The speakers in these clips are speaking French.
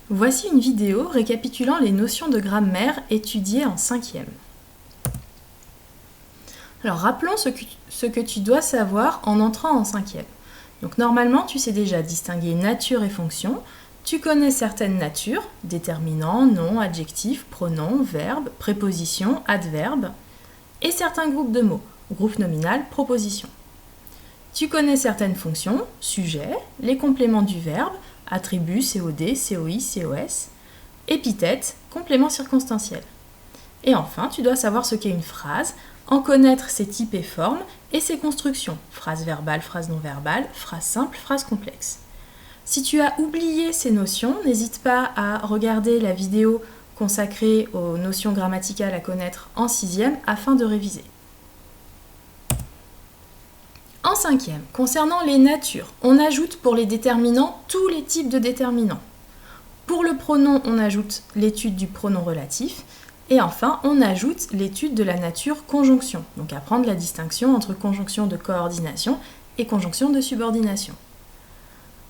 Voici une vidéo récapitulant les notions de grammaire étudiées en 5e. Alors rappelons ce que tu dois savoir en entrant en 5e. Donc normalement, tu sais déjà distinguer nature et fonction. Tu connais certaines natures, déterminants, noms, adjectifs, pronoms, verbes, prépositions, adverbes, et certains groupes de mots, groupe nominal, proposition. Tu connais certaines fonctions, sujet, les compléments du verbe, attributs, COD, COI, COS, épithètes, compléments circonstanciels. Et enfin, tu dois savoir ce qu'est une phrase, en connaître ses types et formes et ses constructions, phrase verbale, phrase non verbale, phrase simple, phrase complexe. Si tu as oublié ces notions, n'hésite pas à regarder la vidéo consacrée aux notions grammaticales à connaître en 6e afin de réviser. En 5e, concernant les natures, on ajoute pour les déterminants tous les types de déterminants. Pour le pronom, on ajoute l'étude du pronom relatif. Et enfin, on ajoute l'étude de la nature conjonction, donc apprendre la distinction entre conjonction de coordination et conjonction de subordination.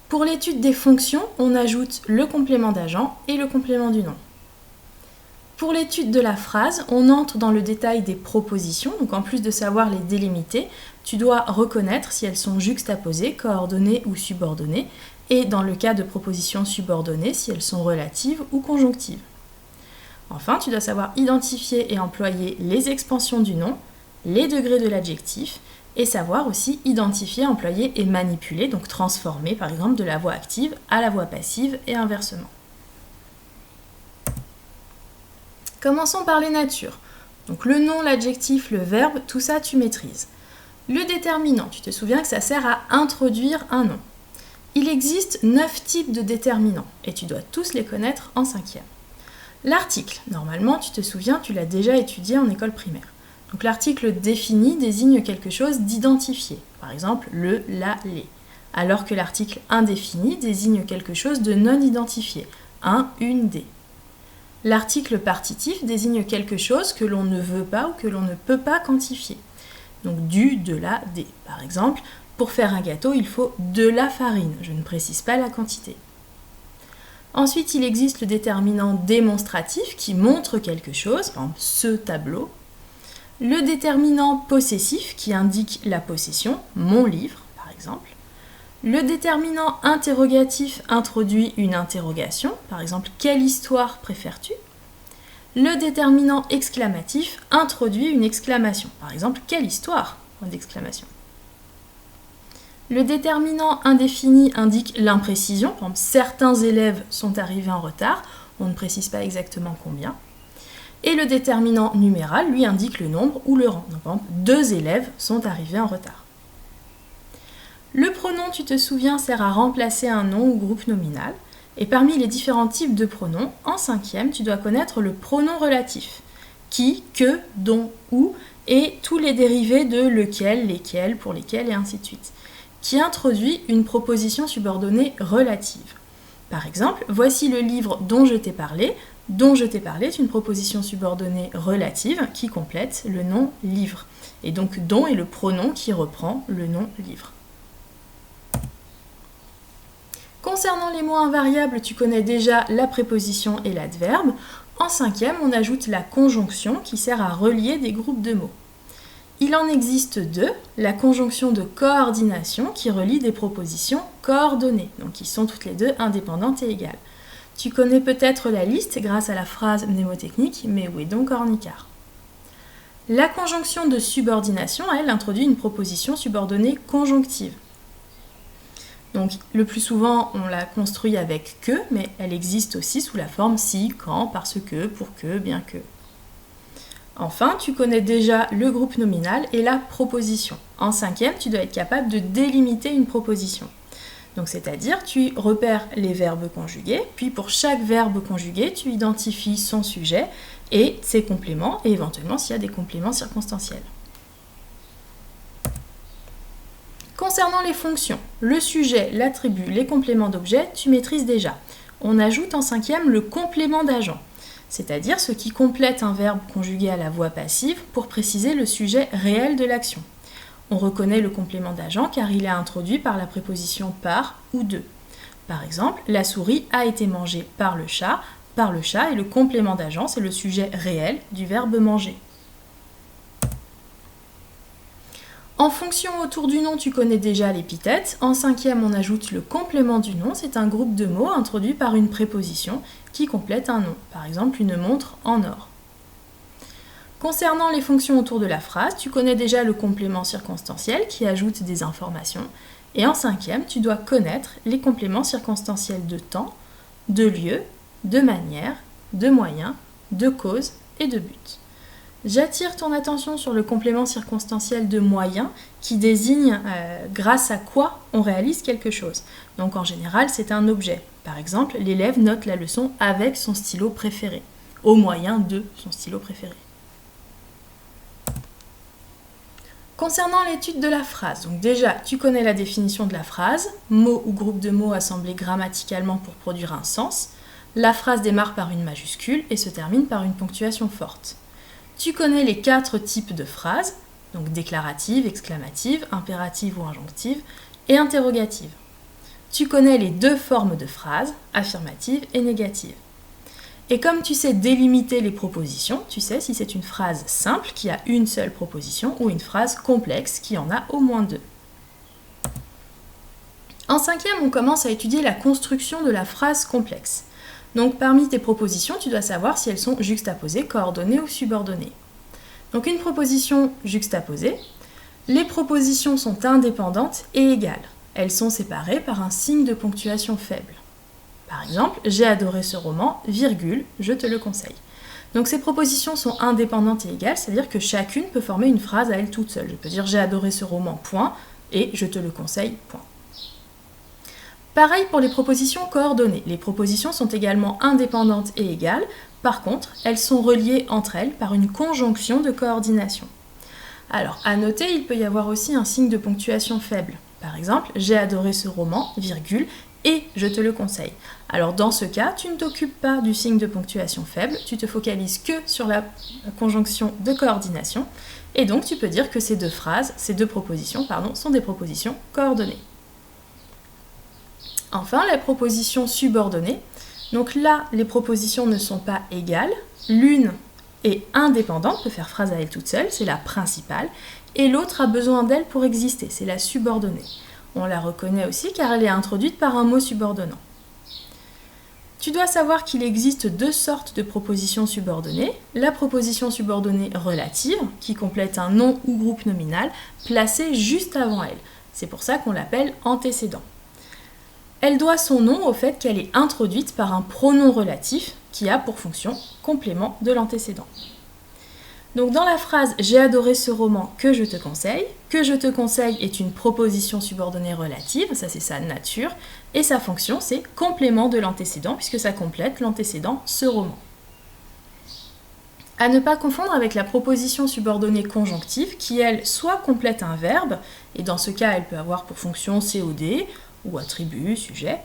Pour l'étude des fonctions, on ajoute le complément d'agent et le complément du nom. Pour l'étude de la phrase, on entre dans le détail des propositions, donc en plus de savoir les délimiter, tu dois reconnaître si elles sont juxtaposées, coordonnées ou subordonnées, et dans le cas de propositions subordonnées, si elles sont relatives ou conjonctives. Enfin, tu dois savoir identifier et employer les expansions du nom, les degrés de l'adjectif, et savoir aussi identifier, employer et manipuler, donc transformer par exemple de la voix active à la voix passive et inversement. Commençons par les natures. Donc le nom, l'adjectif, le verbe, tout ça tu maîtrises. Le déterminant, tu te souviens que ça sert à introduire un nom. Il existe 9 types de déterminants et tu dois tous les connaître en 5e. L'article, normalement, tu te souviens, tu l'as déjà étudié en école primaire. Donc l'article défini désigne quelque chose d'identifié, par exemple le, la, les, alors que l'article indéfini désigne quelque chose de non identifié, un, une, des. L'article partitif désigne quelque chose que l'on ne veut pas ou que l'on ne peut pas quantifier. Donc du, de la, des. Par exemple, pour faire un gâteau, il faut de la farine, je ne précise pas la quantité. Ensuite, il existe le déterminant démonstratif qui montre quelque chose, par exemple ce tableau. Le déterminant possessif qui indique la possession, mon livre par exemple. Le déterminant interrogatif introduit une interrogation, par exemple quelle histoire préfères-tu? Le déterminant exclamatif introduit une exclamation, par exemple quelle histoire? Point d'exclamation. Le déterminant indéfini indique l'imprécision, par exemple certains élèves sont arrivés en retard, on ne précise pas exactement combien. Et le déterminant numéral, lui, indique le nombre ou le rang. Donc, par exemple, 2 élèves sont arrivés en retard. Le pronom, tu te souviens, sert à remplacer un nom ou groupe nominal. Et parmi les différents types de pronoms, en 5e, tu dois connaître le pronom relatif. Qui, que, dont, où, et tous les dérivés de lequel, lesquels, pour lesquels, et ainsi de suite, qui introduit une proposition subordonnée relative. Par exemple, voici le livre dont je t'ai parlé. Dont je t'ai parlé est une proposition subordonnée relative qui complète le nom livre. Et donc dont est le pronom qui reprend le nom livre. Concernant les mots invariables, tu connais déjà la préposition et l'adverbe. En 5e, on ajoute la conjonction qui sert à relier des groupes de mots. Il en existe 2, la conjonction de coordination qui relie des propositions coordonnées, donc qui sont toutes les deux indépendantes et égales. Tu connais peut-être la liste grâce à la phrase mnémotechnique, mais où est donc Ornicart? La conjonction de subordination, elle, introduit une proposition subordonnée conjonctive. Donc, le plus souvent, on la construit avec que, mais elle existe aussi sous la forme si, quand, parce que, pour que, bien que. Enfin, tu connais déjà le groupe nominal et la proposition. En 5e, tu dois être capable de délimiter une proposition. Donc, c'est-à-dire, tu repères les verbes conjugués, puis pour chaque verbe conjugué, tu identifies son sujet et ses compléments, et éventuellement s'il y a des compléments circonstanciels. Concernant les fonctions, le sujet, l'attribut, les compléments d'objet, tu maîtrises déjà. On ajoute en 5e le complément d'agent, c'est-à-dire ce qui complète un verbe conjugué à la voix passive pour préciser le sujet réel de l'action. On reconnaît le complément d'agent car il est introduit par la préposition par ou de. Par exemple, la souris a été mangée par le chat est le complément d'agent, c'est le sujet réel du verbe manger. En fonction autour du nom, tu connais déjà l'épithète. En cinquième, on ajoute le complément du nom. C'est un groupe de mots introduit par une préposition qui complète un nom. Par exemple, une montre en or. Concernant les fonctions autour de la phrase, tu connais déjà le complément circonstanciel qui ajoute des informations. Et en cinquième, tu dois connaître les compléments circonstanciels de temps, de lieu, de manière, de moyen, de cause et de but. J'attire ton attention sur le complément circonstanciel de moyen qui désigne grâce à quoi on réalise quelque chose. Donc en général, c'est un objet. Par exemple, l'élève note la leçon avec son stylo préféré, au moyen de son stylo préféré. Concernant l'étude de la phrase, donc déjà, tu connais la définition de la phrase, mot ou groupe de mots assemblés grammaticalement pour produire un sens. La phrase démarre par une majuscule et se termine par une ponctuation forte. Tu connais les 4 types de phrases, donc déclarative, exclamative, impérative ou injonctive, et interrogative. Tu connais les 2 formes de phrases, affirmative et négative. Et comme tu sais délimiter les propositions, tu sais si c'est une phrase simple qui a une seule proposition ou une phrase complexe qui en a au moins 2. En cinquième, on commence à étudier la construction de la phrase complexe. Donc parmi tes propositions, tu dois savoir si elles sont juxtaposées, coordonnées ou subordonnées. Donc une proposition juxtaposée, les propositions sont indépendantes et égales. Elles sont séparées par un signe de ponctuation faible. Par exemple, j'ai adoré ce roman, virgule, je te le conseille. Donc ces propositions sont indépendantes et égales, c'est-à-dire que chacune peut former une phrase à elle toute seule. Je peux dire j'ai adoré ce roman, point, et je te le conseille, point. Pareil pour les propositions coordonnées. Les propositions sont également indépendantes et égales, par contre, elles sont reliées entre elles par une conjonction de coordination. Alors, à noter, il peut y avoir aussi un signe de ponctuation faible. Par exemple, j'ai adoré ce roman, virgule, et je te le conseille. Alors dans ce cas, tu ne t'occupes pas du signe de ponctuation faible, tu te focalises que sur la conjonction de coordination, et donc tu peux dire que ces deux propositions, sont des propositions coordonnées. Enfin, la proposition subordonnée. Donc là, les propositions ne sont pas égales, l'une est indépendante, peut faire phrase à elle toute seule, c'est la principale, et l'autre a besoin d'elle pour exister, c'est la subordonnée. On la reconnaît aussi car elle est introduite par un mot subordonnant. Tu dois savoir qu'il existe 2 sortes de propositions subordonnées. La proposition subordonnée relative, qui complète un nom ou groupe nominal, placé juste avant elle. C'est pour ça qu'on l'appelle antécédent. Elle doit son nom au fait qu'elle est introduite par un pronom relatif qui a pour fonction complément de l'antécédent. Donc dans la phrase « J'ai adoré ce roman, que je te conseille », que je te conseille est une proposition subordonnée relative, ça c'est sa nature, et sa fonction c'est complément de l'antécédent puisque ça complète l'antécédent ce roman. À ne pas confondre avec la proposition subordonnée conjonctive qui elle soit complète un verbe, et dans ce cas elle peut avoir pour fonction COD ou attribut, sujet,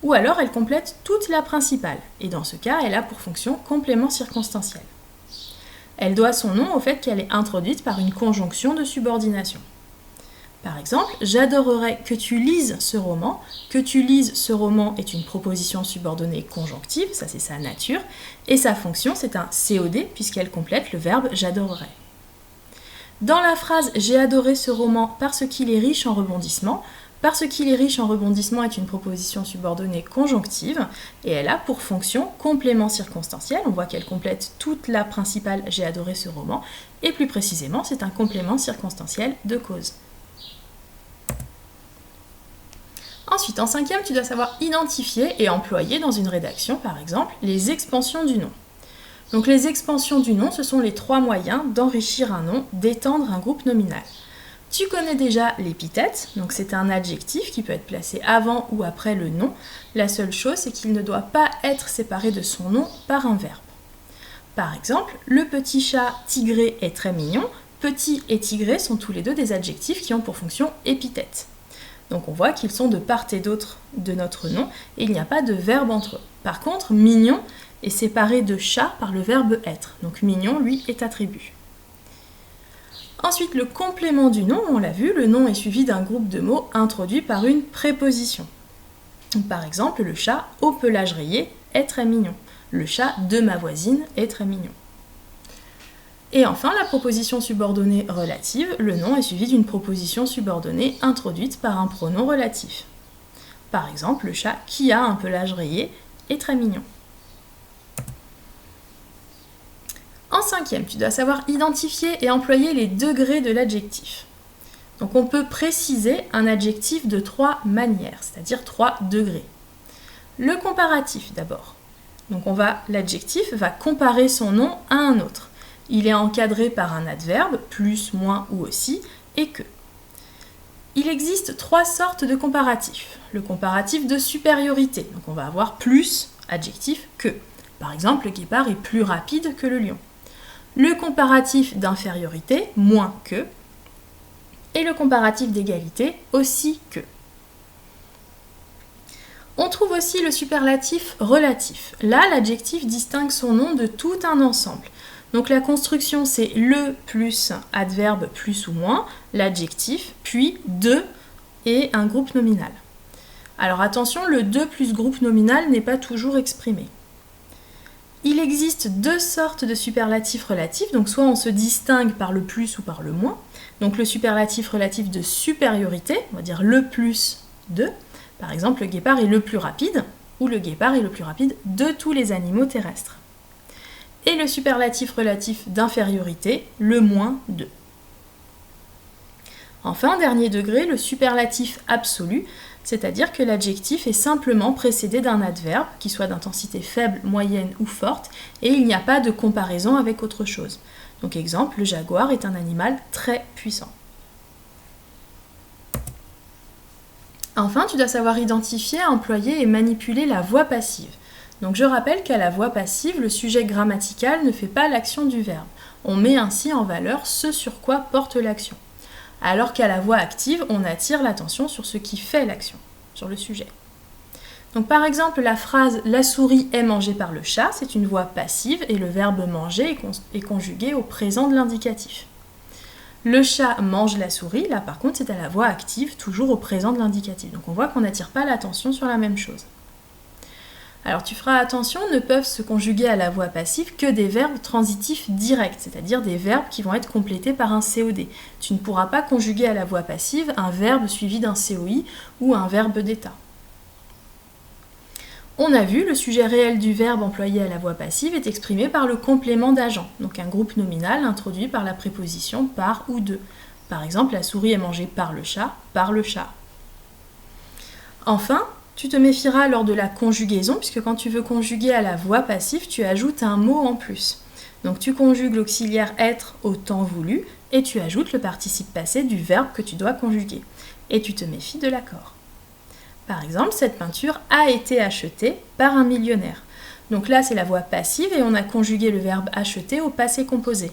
ou alors elle complète toute la principale, et dans ce cas elle a pour fonction complément circonstanciel. Elle doit son nom au fait qu'elle est introduite par une conjonction de subordination. Par exemple, j'adorerais que tu lises ce roman. Que tu lises ce roman est une proposition subordonnée conjonctive, ça c'est sa nature, et sa fonction c'est un COD puisqu'elle complète le verbe j'adorerais. Dans la phrase j'ai adoré ce roman parce qu'il est riche en rebondissements, parce qu'il est riche en rebondissements est une proposition subordonnée conjonctive et elle a pour fonction complément circonstanciel. On voit qu'elle complète toute la principale « j'ai adoré ce roman » et plus précisément c'est un complément circonstanciel de cause. Ensuite, en cinquième, tu dois savoir identifier et employer dans une rédaction, par exemple, les expansions du nom. Donc les expansions du nom, ce sont les 3 moyens d'enrichir un nom, d'étendre un groupe nominal. Tu connais déjà l'épithète, donc c'est un adjectif qui peut être placé avant ou après le nom. La seule chose, c'est qu'il ne doit pas être séparé de son nom par un verbe. Par exemple, le petit chat tigré est très mignon. Petit et tigré sont tous les deux des adjectifs qui ont pour fonction épithète. Donc on voit qu'ils sont de part et d'autre de notre nom et il n'y a pas de verbe entre eux. Par contre, mignon est séparé de chat par le verbe être. Donc mignon, lui, est attribut. Ensuite, le complément du nom, on l'a vu, le nom est suivi d'un groupe de mots introduit par une préposition. Donc, par exemple, le chat au pelage rayé est très mignon. Le chat de ma voisine est très mignon. Et enfin, la proposition subordonnée relative, le nom est suivi d'une proposition subordonnée introduite par un pronom relatif. Par exemple, le chat qui a un pelage rayé est très mignon. En cinquième, tu dois savoir identifier et employer les degrés de l'adjectif. Donc on peut préciser un adjectif de 3 manières, c'est-à-dire 3 degrés. Le comparatif d'abord. Donc l'adjectif va comparer son nom à un autre. Il est encadré par un adverbe, plus, moins ou aussi, et que. Il existe 3 sortes de comparatifs. Le comparatif de supériorité, donc on va avoir plus, adjectif, que. Par exemple, le guépard est plus rapide que le lion. Le comparatif d'infériorité, moins que. Et le comparatif d'égalité, aussi que. On trouve aussi le superlatif relatif. Là, l'adjectif distingue son nom de tout un ensemble. Donc la construction, c'est le plus adverbe plus ou moins, l'adjectif, puis de et un groupe nominal. Alors attention, le de plus groupe nominal n'est pas toujours exprimé. Il existe 2 sortes de superlatifs relatifs, donc soit on se distingue par le plus ou par le moins. Donc le superlatif relatif de supériorité, on va dire le plus de. Par exemple, le guépard est le plus rapide, ou le guépard est le plus rapide de tous les animaux terrestres. Et le superlatif relatif d'infériorité, le moins de. Enfin, dernier degré, le superlatif absolu, c'est-à-dire que l'adjectif est simplement précédé d'un adverbe, qui soit d'intensité faible, moyenne ou forte, et il n'y a pas de comparaison avec autre chose. Donc exemple, le jaguar est un animal très puissant. Enfin, tu dois savoir identifier, employer et manipuler la voix passive. Donc je rappelle qu'à la voix passive, le sujet grammatical ne fait pas l'action du verbe. On met ainsi en valeur ce sur quoi porte l'action. Alors qu'à la voix active, on attire l'attention sur ce qui fait l'action, sur le sujet. Donc par exemple, la phrase « La souris est mangée par le chat », c'est une voix passive et le verbe « manger » est conjugué au présent de l'indicatif. Le chat mange la souris, là par contre c'est à la voix active, toujours au présent de l'indicatif. Donc on voit qu'on n'attire pas l'attention sur la même chose. Alors tu feras attention, ne peuvent se conjuguer à la voix passive que des verbes transitifs directs, c'est-à-dire des verbes qui vont être complétés par un COD. Tu ne pourras pas conjuguer à la voix passive un verbe suivi d'un COI ou un verbe d'état. On a vu, le sujet réel du verbe employé à la voix passive est exprimé par le complément d'agent, donc un groupe nominal introduit par la préposition par ou de. Par exemple, la souris est mangée par le chat, par le chat. Enfin, tu te méfieras lors de la conjugaison, puisque quand tu veux conjuguer à la voix passive, tu ajoutes un mot en plus. Donc tu conjugues l'auxiliaire être au temps voulu et tu ajoutes le participe passé du verbe que tu dois conjuguer. Et tu te méfies de l'accord. Par exemple, cette peinture a été achetée par un millionnaire. Donc là, c'est la voix passive et on a conjugué le verbe acheter au passé composé.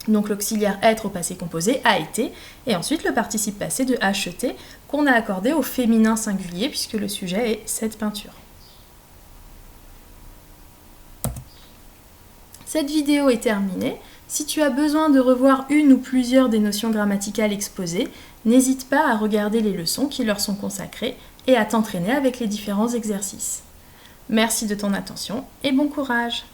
Donc l'auxiliaire être au passé composé a été, et ensuite le participe passé de acheter qu'on a accordé au féminin singulier puisque le sujet est cette peinture. Cette vidéo est terminée. Si tu as besoin de revoir une ou plusieurs des notions grammaticales exposées, n'hésite pas à regarder les leçons qui leur sont consacrées et à t'entraîner avec les différents exercices. Merci de ton attention et bon courage!